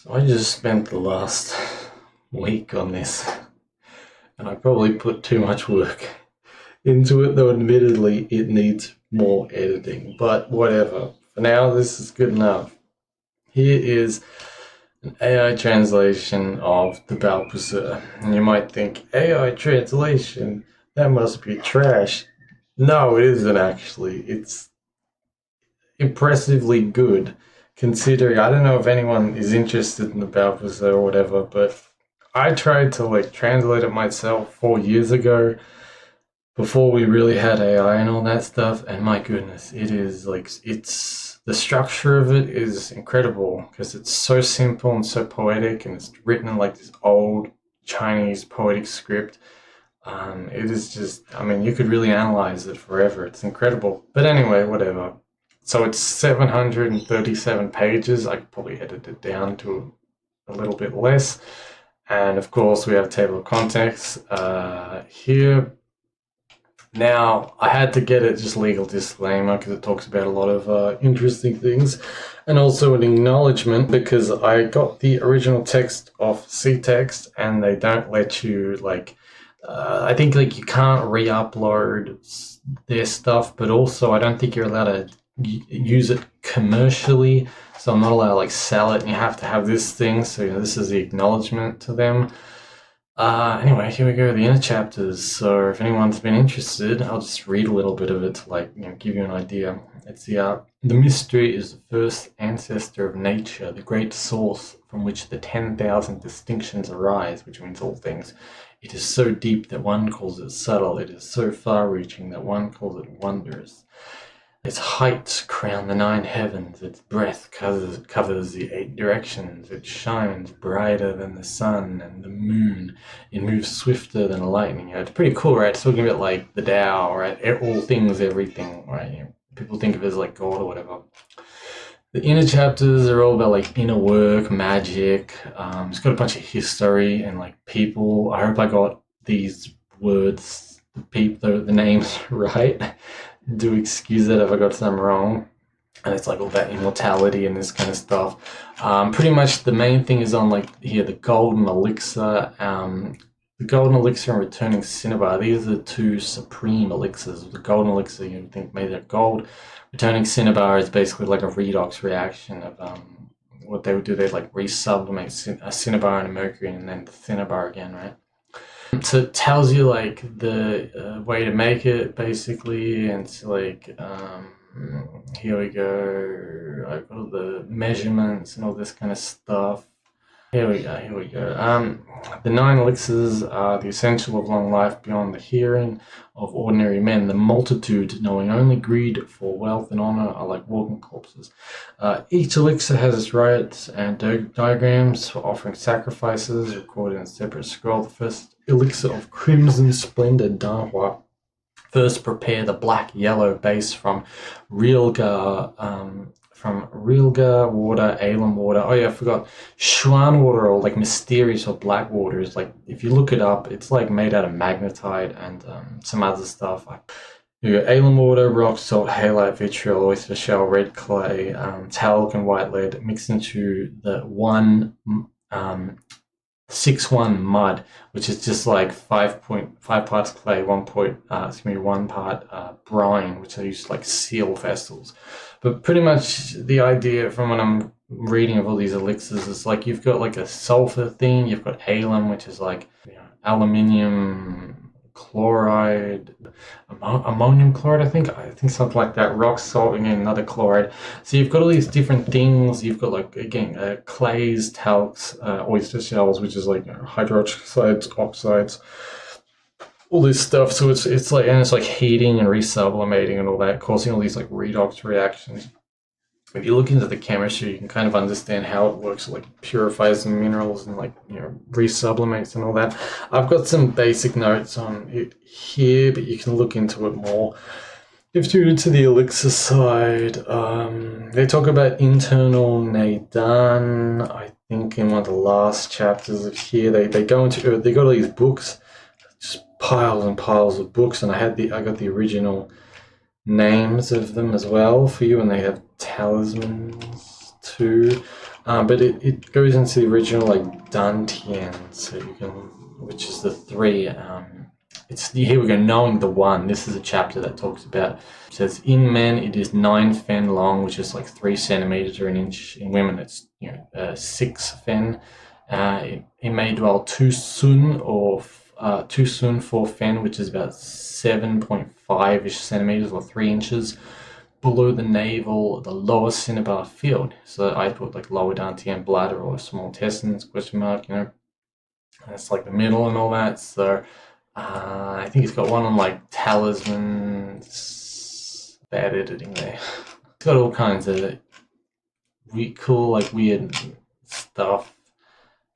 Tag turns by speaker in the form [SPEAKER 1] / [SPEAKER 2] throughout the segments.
[SPEAKER 1] So I just spent the last week on this, and I probably put too much work into it, though admittedly it needs more editing, but whatever. For now, this is good enough. Here is an AI translation of the Baopuzi, and you might think, AI translation? That must be trash. No, it isn't actually. It's impressively good, considering I don't know if anyone is interested in the Baopuzi or whatever, but I tried to translate it myself 4 years ago before we really had AI and all that stuff, and my goodness, it is it's the structure of it is incredible because it's so simple and so poetic, and it's written in like this old Chinese poetic script. It is just, I mean, you could really analyze it forever. It's incredible. But anyway, whatever. So it's 737 pages. I could probably edit it down to a little bit less. And of course, we have a table of contents here. Now, I had to get it just legal disclaimer because it talks about a lot of interesting things, and also an acknowledgement because I got the original text off C-Text and they don't let you I think you can't re-upload their stuff, but also I don't think you're allowed to use it commercially, so I'm not allowed to sell it, and you have to have this thing. So this is the acknowledgement to them. Anyway, here we go, the inner chapters. So if anyone's been interested, I'll just read a little bit of it to give you an idea. It's the mystery is the first ancestor of nature, the great source from which the 10,000 distinctions arise, which means all things. It is so deep that one calls it subtle. It is so far-reaching that one calls it wondrous. Its heights crown the 9 heavens, its breadth covers the 8 directions, it shines brighter than the sun and the moon, it moves swifter than lightning. It's pretty cool, right? It's talking about the Tao, right? All things, everything, right? People think of it as God or whatever. The inner chapters are all about inner work, magic. It's got a bunch of history and people. I hope I got these words, the names right. Do excuse that if I got some wrong. And it's all about immortality and this kind of stuff. Pretty much the main thing is on here, the golden elixir. The golden elixir and returning cinnabar. These are the two supreme elixirs. The golden elixir, you would think made of gold. Returning cinnabar is basically like a redox reaction of what they would do. They'd resublimate a cinnabar and a mercury and then the cinnabar again, right? So it tells you the way to make it basically, and it's here we go. I've got all the measurements and all this kind of stuff. Here we go. The 9 elixirs are the essential of long life beyond the hearing of ordinary men. The multitude, knowing only greed for wealth and honor, are like walking corpses. Each elixir has its rites and diagrams for offering sacrifices, recorded in a separate scroll. The first elixir of crimson splendor, Danhua. First prepare the black-yellow base from Realgar water, alum water. Oh yeah, I forgot. Xuan water, or mysterious or black water, is if you look it up, it's made out of magnetite and some other stuff. You got alum water, rock salt, halite, vitriol, oyster shell, red clay, talc, and white lead mixed into the 6-1 mud, which is just 5.5 parts clay, 1 part brine, which are used seal vessels. But pretty much the idea from what I'm reading of all these elixirs is you've got a sulfur thing, you've got alum, which is aluminium chloride, ammonium chloride, I think something like that, rock salt, again another chloride. So you've got all these different things. You've got clays, talcs, oyster shells, which is hydroxides, oxides, all this stuff. So it's heating and resublimating and all that, causing all these redox reactions. If you look into the chemistry, you can kind of understand how it works. Purifies the minerals and resublimates and all that. I've got some basic notes on it here, but you can look into it more. If you're into the elixir side, they talk about internal Neidan. I think in one of the last chapters of here, they go into they got all these books, just piles and piles of books, and I got the original names of them as well for you, and they have talismans too. But it goes into the original like Dantian, so you can, which is the three. It's here we go. Knowing the one. This is a chapter that talks about. It says in men it is 9 fen long, which is like 3 centimeters or an inch. In women it's 6 fen. It may dwell 2 sun or 2 sun 4 fen, which is about 7.5 ish centimeters or 3 inches below the navel, the lower cinnabar field. So I put like lower dantian bladder or small intestines, question mark, and it's like the middle and all that. So I think it's got one on like talismans. Bad editing there. It's got all kinds of cool, like weird stuff.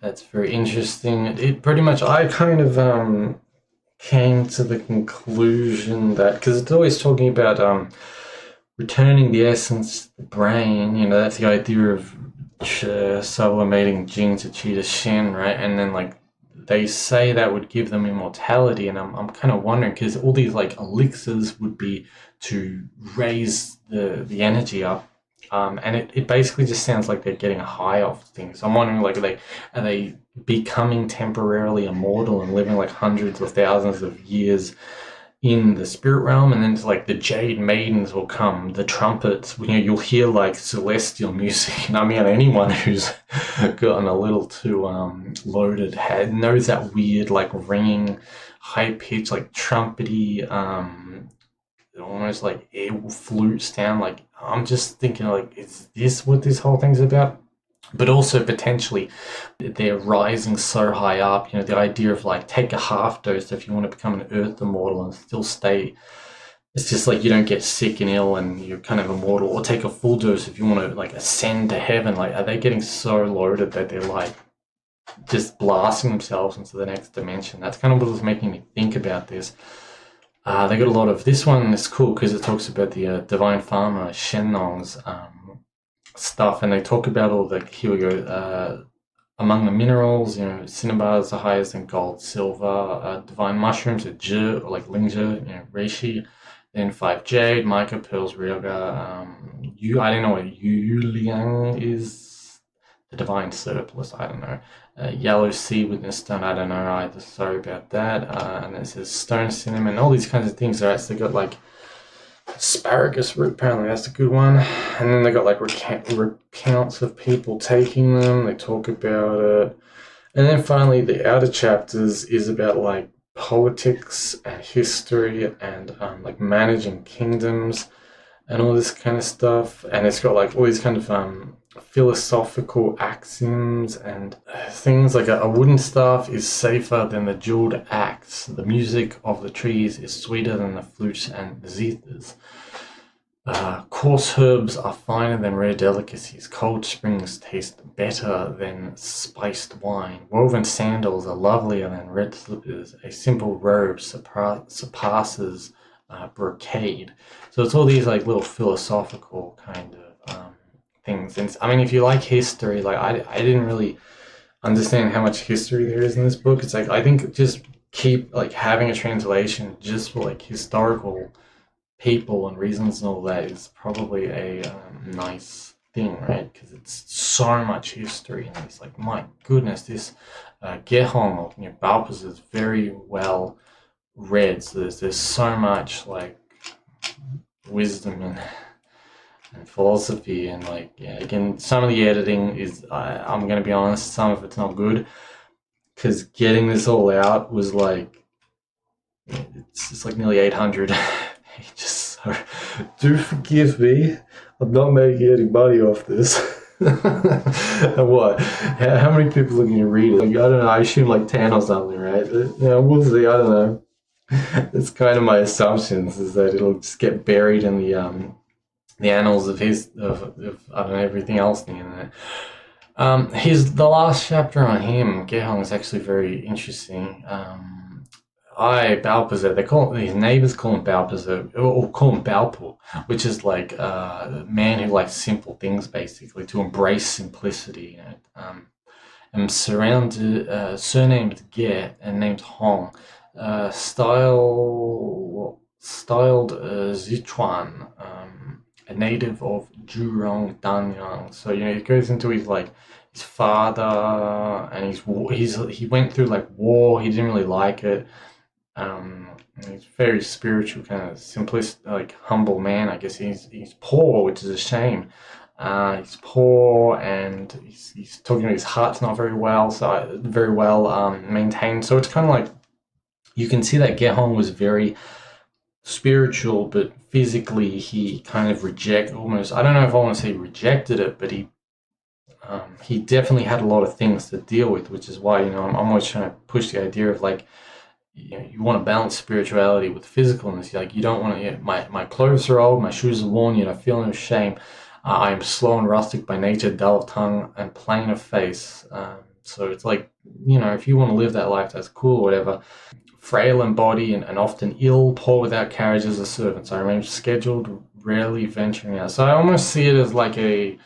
[SPEAKER 1] That's very interesting. It pretty much, I kind of came to the conclusion that, because it's always talking about returning the essence to the brain, that's the idea of sublimating Jing to Qi to Shen, right? And then like they say that would give them immortality, and I'm kind of wondering, because all these like elixirs would be to raise the energy up, and it basically just sounds like they're getting a high off things. So I'm wondering, like, are they becoming temporarily immortal and living like hundreds of thousands of years in the spirit realm, and then it's like the jade maidens will come, the trumpets, you'll hear like celestial music. And I mean, anyone who's gotten a little too loaded head knows that weird like ringing, high pitch, like trumpety, almost like air flute sound. Like, I'm just thinking, like, is this what this whole thing's about? But also potentially they're rising so high up, the idea of like take a half dose if you want to become an earth immortal and still stay. It's just like you don't get sick and ill and you're kind of immortal, or take a full dose if you want to like ascend to heaven. Like, are they getting so loaded that they're like just blasting themselves into the next dimension? That's kind of what was making me think about this. They got a lot of, this one is cool because it talks about the divine farmer Shennong's stuff, and they talk about all the, here we go, among the minerals, cinnabars are highest in gold, silver, divine mushrooms are zhi, or like lingzhi, reishi, then 5 jade, mica, pearls, ryoga, I don't know what yuliang is, the divine surplus, I don't know, yellow sea witness stone, I don't know either, sorry about that, and it says stone cinnamon, all these kinds of things. Right, so they got like asparagus root, apparently that's a good one. And then they got like recounts of people taking them, they talk about it. And then finally the outer chapters is about like politics and history and like managing kingdoms and all this kind of stuff. And it's got like all these kind of philosophical axioms and things like a wooden staff is safer than the jeweled axe. The music of the trees is sweeter than the flutes and the zithers. Coarse herbs are finer than rare delicacies. Cold springs taste better than spiced wine. Woven sandals are lovelier than red slippers. A simple robe surpasses brocade. So it's all these like little philosophical kind of things. And I mean, if you like history, like I didn't really understand how much history there is in this book. It's like, I think just keep like having a translation just for like historical people and reasons and all that is probably a nice thing, right? Because it's so much history, and it's like, my goodness, this Gehong or Baopuzi is very well read. So there's so much like wisdom and philosophy, and like, yeah, again, some of the editing is, I'm gonna be honest, some of it's not good, because getting this all out was like, it's like nearly 800 pages. So do forgive me, I'm not making any money off this. What? How many people are gonna read it? Like, I don't know, I assume like 10 or something, right? Yeah, we'll see, I don't know. It's kind of my assumptions, is that it'll just get buried in the annals of I don't know, everything else on the internet. The last chapter on him, Gehong, is actually very interesting. Baopuzi, his neighbors call him Baopuzi, or call him Baopu, which is like a man who likes simple things, basically, to embrace simplicity. I'm surnamed Ge and named Hong, styled Zichuan. a native of Jurong Danyang. So it goes into his father, and he went through like war. He didn't really like it. Um, he's very spiritual, kind of simplistic, like humble man. I guess he's poor, which is a shame. He's poor, and he's talking about his heart's not very well maintained. So it's kind of like you can see that Gehong was very spiritual, but physically he kind of I don't know if I want to say rejected it, but he definitely had a lot of things to deal with, which is why I'm always trying to push the idea of like you want to balance spirituality with physicalness. Like you don't want to. My clothes are old, my shoes are worn, yet I feel no shame. I am slow and rustic by nature, dull of tongue and plain of face. So it's like if you want to live that life, that's cool, or whatever. Frail in body and often ill, poor without carriage as a servant. So I remain scheduled, rarely venturing out. So I almost see it as like a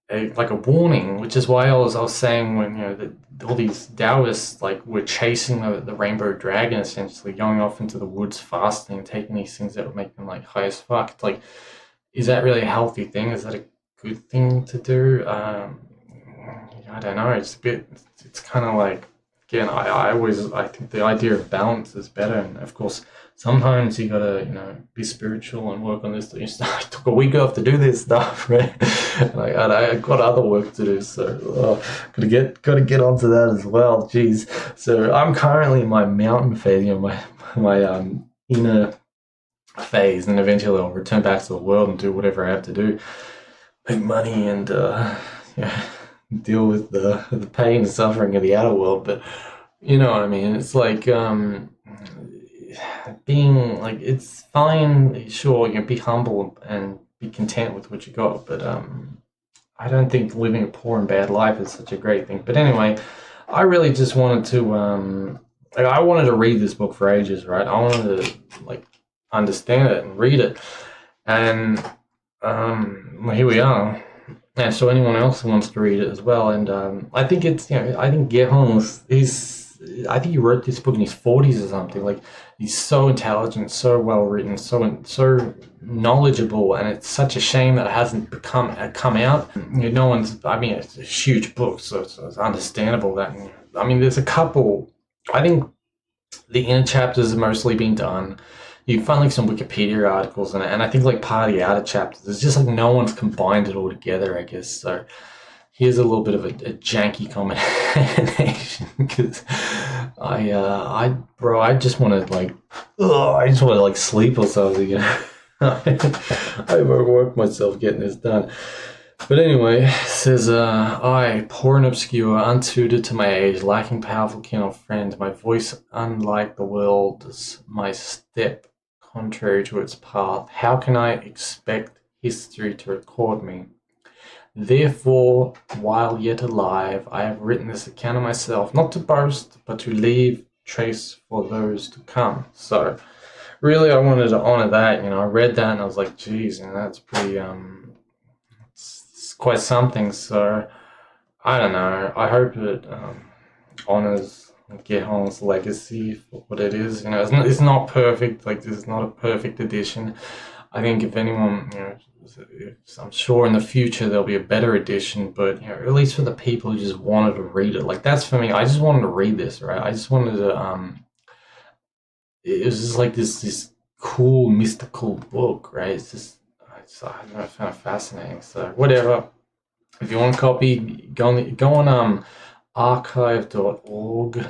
[SPEAKER 1] warning, which is why I was saying when that all these Taoists like were chasing the rainbow dragon, essentially going off into the woods fasting, taking these things that would make them like high as fuck. It's like, is that really a healthy thing? Is that a good thing to do? I don't know. It's kind of like, again, I think the idea of balance is better, and of course sometimes you gotta be spiritual and work on this. I took a week off to do this stuff, right? And I got other work to do, so gotta get onto that as well. Jeez. So I'm currently in my mountain phase, my inner phase, and eventually I'll return back to the world and do whatever I have to do, make money, and yeah, deal with the pain and suffering of the outer world. But you know what I mean? It's like being like, it's fine, sure, be humble and be content with what you got, but I don't think living a poor and bad life is such a great thing. But anyway, I really just wanted to like, I wanted to read this book for ages, right? I wanted to like understand it and read it, and well, here we are. And so anyone else who wants to read it as well, and I think I think Gehong's I think he wrote this book in his 40s or something. Like, he's so intelligent, so well written, so knowledgeable, and it's such a shame that it hasn't come out. No one's. I mean, it's a huge book, so it's understandable that. I mean, there's a couple. I think the inner chapters have mostly been done. You find like some Wikipedia articles in it, and I think like part of the outer chapters, it's just like no one's combined it all together, I guess. So here's a little bit of a janky combination, because bro, I just want to like sleep or something. I overworked myself getting this done. But anyway, it says, I, poor and obscure, untutored to my age, lacking powerful kin or friend, my voice unlike the world's, my step contrary to its path, how can I expect history to record me? Therefore, while yet alive, I have written this account of myself, not to boast, but to leave trace for those to come. So, really, I wanted to honor that. I read that and I was like, geez, that's pretty, it's quite something. So, I don't know. I hope it honors Gehong's legacy for what it is. It's not perfect. Like, this is not a perfect edition. I think if anyone, I'm sure in the future there'll be a better edition, but at least for the people who just wanted to read it, like, that's for me. I just wanted to read this, right? I just wanted to. It was just like this cool mystical book, right? I don't know, I found it fascinating. So whatever. If you want a copy, go on archive.org.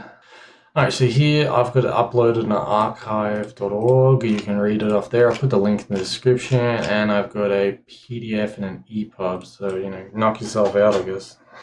[SPEAKER 1] Alright, so here I've got it uploaded on archive.org. You can read it off there. I'll put the link in the description, and I've got a PDF and an EPUB, so knock yourself out, I guess.